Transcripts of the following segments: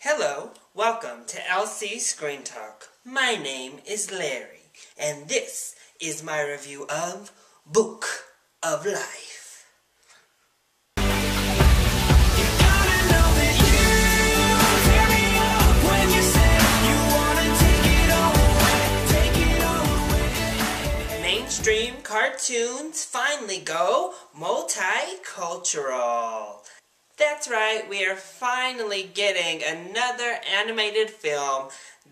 Hello, welcome to LC Screen Talk. My name is Larry, and this is my review of Book of Life. Mainstream cartoons finally go multicultural. That's right, we are finally getting another animated film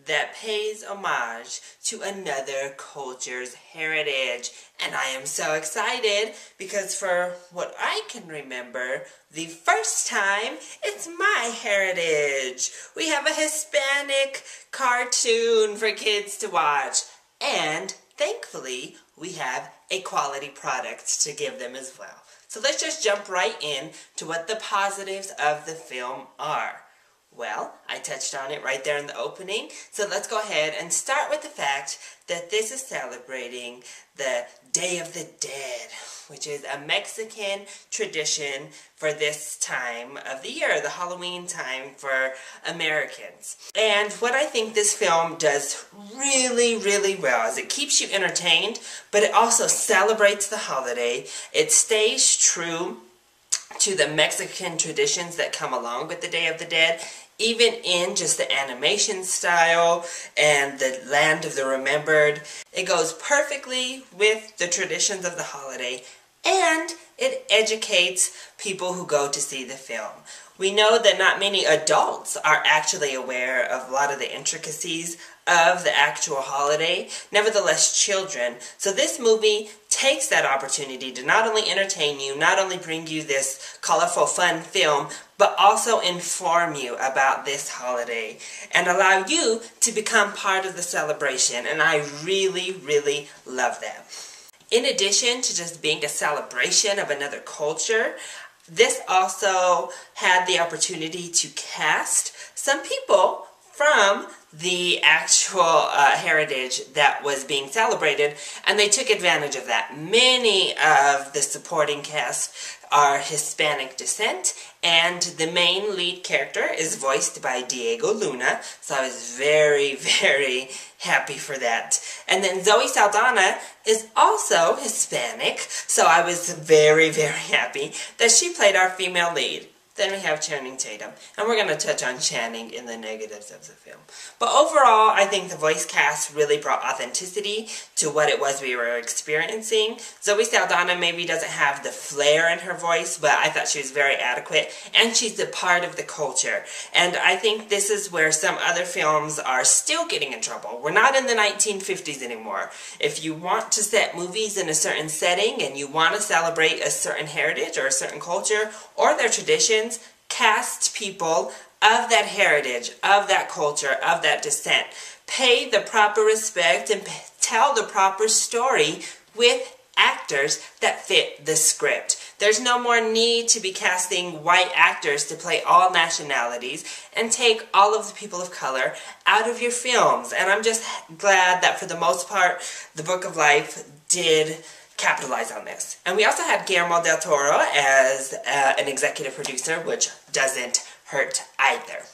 that pays homage to another culture's heritage. And I am so excited because for what I can remember, the first time, it's my heritage. We have a Hispanic cartoon for kids to watch. And thankfully, we have a quality product to give them as well. So let's just jump right in to what the positives of the film are. Well, I touched on it right there in the opening, so let's go ahead and start with the fact that this is celebrating the Day of the Dead, which is a Mexican tradition for this time of the year, the Halloween time for Americans. And what I think this film does really, really well is it keeps you entertained, but it also celebrates the holiday. It stays true to the Mexican traditions that come along with the Day of the Dead, even in just the animation style and the Land of the Remembered. It goes perfectly with the traditions of the holiday, and it educates people who go to see the film. We know that not many adults are actually aware of a lot of the intricacies of the actual holiday, nevertheless children. So this movie takes that opportunity to not only entertain you, not only bring you this colorful, fun film, but also inform you about this holiday and allow you to become part of the celebration. And I really, really love that. In addition to just being a celebration of another culture, this also had the opportunity to cast some people from the actual heritage that was being celebrated, and they took advantage of that. Many of the supporting cast are Hispanic descent, and the main lead character is voiced by Diego Luna, so I was very, very happy for that. And then Zoe Saldana is also Hispanic, so I was very, very happy that she played our female lead. Then we have Channing Tatum, and we're going to touch on Channing in the negatives of the film. But overall, I think the voice cast really brought authenticity to what it was we were experiencing. Zoe Saldana maybe doesn't have the flair in her voice, but I thought she was very adequate, and she's a part of the culture. And I think this is where some other films are still getting in trouble. We're not in the 1950s anymore. If you want to set movies in a certain setting, and you want to celebrate a certain heritage or a certain culture or their traditions, cast people of that heritage, of that culture, of that descent. Pay the proper respect and tell the proper story with actors that fit the script. There's no more need to be casting white actors to play all nationalities and take all of the people of color out of your films. And I'm just glad that for the most part, the Book of Life did capitalize on this. And we also had Guillermo del Toro as an executive producer, which doesn't hurt either.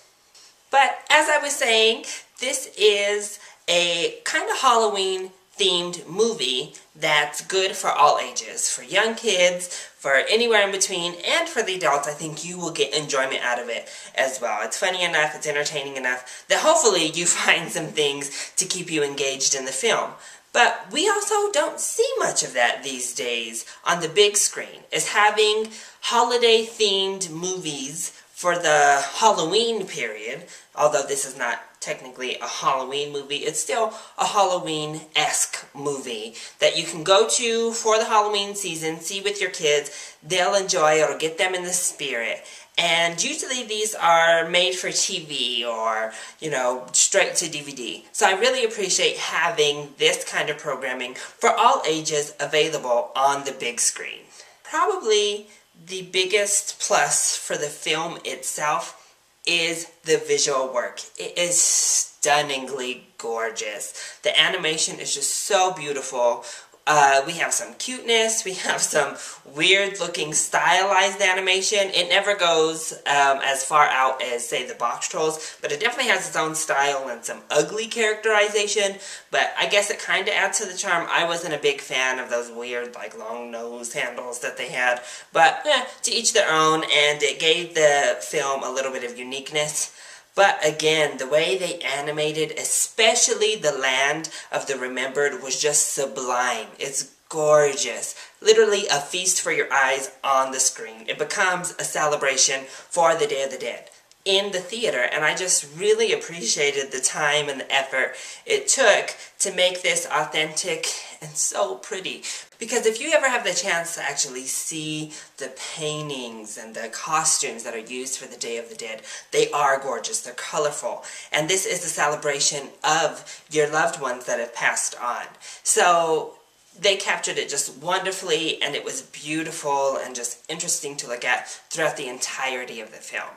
But as I was saying, this is a kind of Halloween themed movie that's good for all ages, for young kids, for anywhere in between, and for the adults. I think you will get enjoyment out of it as well. It's funny enough, it's entertaining enough that hopefully you find some things to keep you engaged in the film. But we also don't see much of that these days on the big screen, is having holiday-themed movies for the Halloween period. Although this is not technically a Halloween movie, it's still a Halloween-esque movie that you can go to for the Halloween season, see with your kids. They'll enjoy, it'll get them in the spirit. And usually these are made for TV or, you know, straight to DVD. So I really appreciate having this kind of programming for all ages available on the big screen. Probably the biggest plus for the film itself is the visual work. It is stunningly gorgeous. The animation is just so beautiful. We have some cuteness, we have some weird looking stylized animation. It never goes as far out as, say, the Box Trolls, but it definitely has its own style and some ugly characterization, but I guess it kind of adds to the charm. I wasn't a big fan of those weird, like, long nose handles that they had, but to each their own, and it gave the film a little bit of uniqueness. But again, the way they animated, especially the Land of the Remembered, was just sublime. It's gorgeous. Literally a feast for your eyes on the screen. It becomes a celebration for the Day of the Dead in the theater, and I just really appreciated the time and the effort it took to make this authentic and so pretty. Because if you ever have the chance to actually see the paintings and the costumes that are used for the Day of the Dead, they are gorgeous, they're colorful, and this is a celebration of your loved ones that have passed on. So they captured it just wonderfully, and it was beautiful and just interesting to look at throughout the entirety of the film.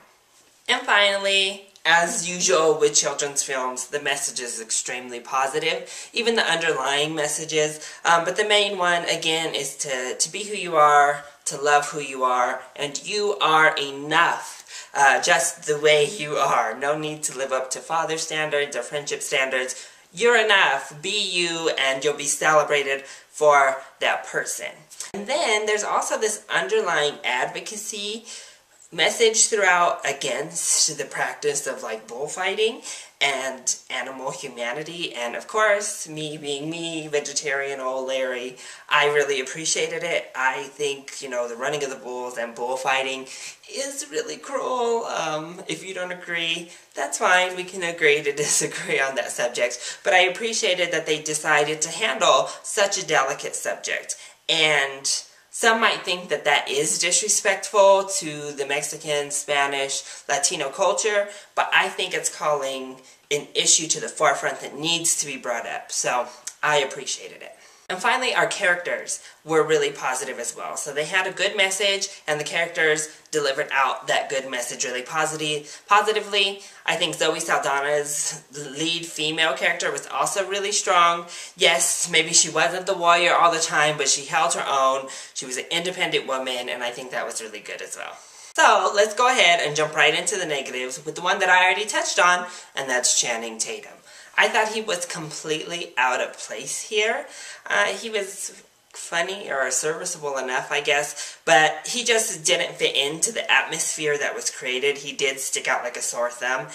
And finally, as usual with children's films, the message is extremely positive, even the underlying messages, but the main one, again, is to be who you are, to love who you are, and you are enough, just the way you are. No need to live up to father standards or friendship standards. You're enough, be you, and you'll be celebrated for that person. And then there's also this underlying advocacy message throughout against the practice of, like, bullfighting and animal humanity, and of course, me being me, vegetarian old Larry, I really appreciated it. I think, you know, the running of the bulls and bullfighting is really cruel. If you don't agree, that's fine, we can agree to disagree on that subject, but I appreciated that they decided to handle such a delicate subject. And some might think that that is disrespectful to the Mexican, Spanish, Latino culture, but I think it's calling an issue to the forefront that needs to be brought up, so I appreciated it. And finally, our characters were really positive as well. So they had a good message, and the characters delivered out that good message really positively. I think Zoe Saldana's lead female character was also really strong. Yes, maybe she wasn't the warrior all the time, but she held her own. She was an independent woman, and I think that was really good as well. So let's go ahead and jump right into the negatives with the one that I already touched on, and that's Channing Tatum. I thought he was completely out of place here. He was funny or serviceable enough, I guess, but he just didn't fit into the atmosphere that was created. He did stick out like a sore thumb.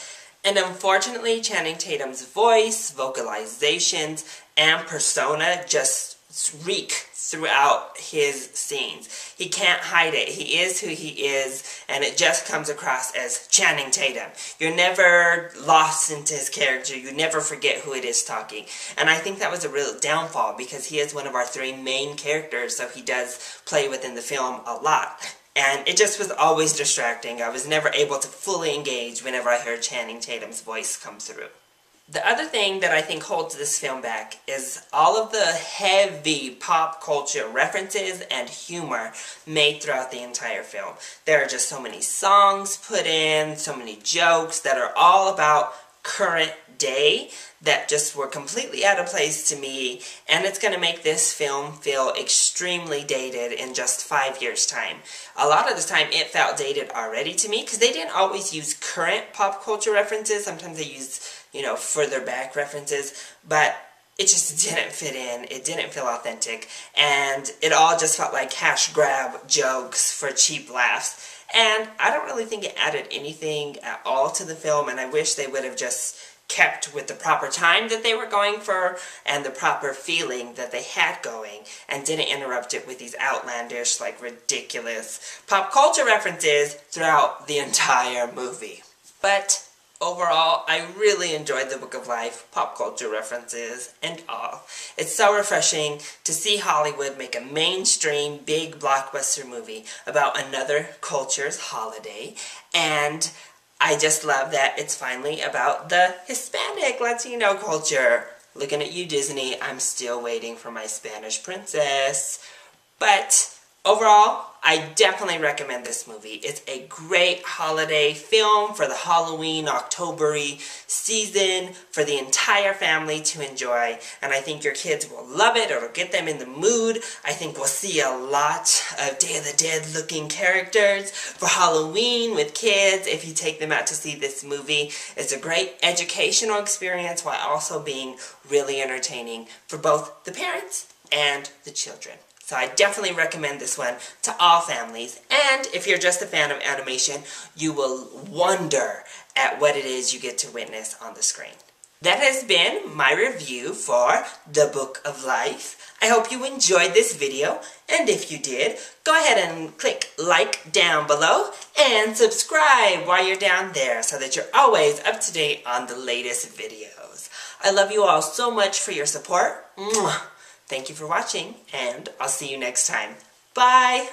And unfortunately, Channing Tatum's voice, vocalizations, and persona just reek throughout his scenes. He can't hide it. He is who he is, and it just comes across as Channing Tatum. You're never lost into his character. You never forget who it is talking. And I think that was a real downfall, because he is one of our three main characters, so he does play within the film a lot. And it just was always distracting. I was never able to fully engage whenever I heard Channing Tatum's voice come through. The other thing that I think holds this film back is all of the heavy pop culture references and humor made throughout the entire film. There are just so many songs put in, so many jokes that are all about current day that just were completely out of place to me, and it's going to make this film feel extremely dated in just 5 years' time. A lot of the time it felt dated already to me, because they didn't always use current pop culture references. Sometimes they used, you know, further back references, but it just didn't fit in. It didn't feel authentic, and it all just felt like cash grab jokes for cheap laughs. And I don't really think it added anything at all to the film, and I wish they would have just kept with the proper time that they were going for and the proper feeling that they had going, and didn't interrupt it with these outlandish, like, ridiculous pop culture references throughout the entire movie. But overall, I really enjoyed The Book of Life, pop culture references and all. It's so refreshing to see Hollywood make a mainstream, big blockbuster movie about another culture's holiday, and I just love that it's finally about the Hispanic Latino culture. Looking at you, Disney, I'm still waiting for my Spanish princess. But overall, I definitely recommend this movie. It's a great holiday film for the Halloween, October-y season for the entire family to enjoy. And I think your kids will love it. It'll get them in the mood. I think we'll see a lot of Day of the Dead looking characters for Halloween with kids if you take them out to see this movie. It's a great educational experience while also being really entertaining for both the parents and the children. So I definitely recommend this one to all families. And if you're just a fan of animation, you will wonder at what it is you get to witness on the screen. That has been my review for The Book of Life. I hope you enjoyed this video, and if you did, go ahead and click like down below and subscribe while you're down there so that you're always up to date on the latest videos. I love you all so much for your support. Mwah. Thank you for watching, and I'll see you next time. Bye!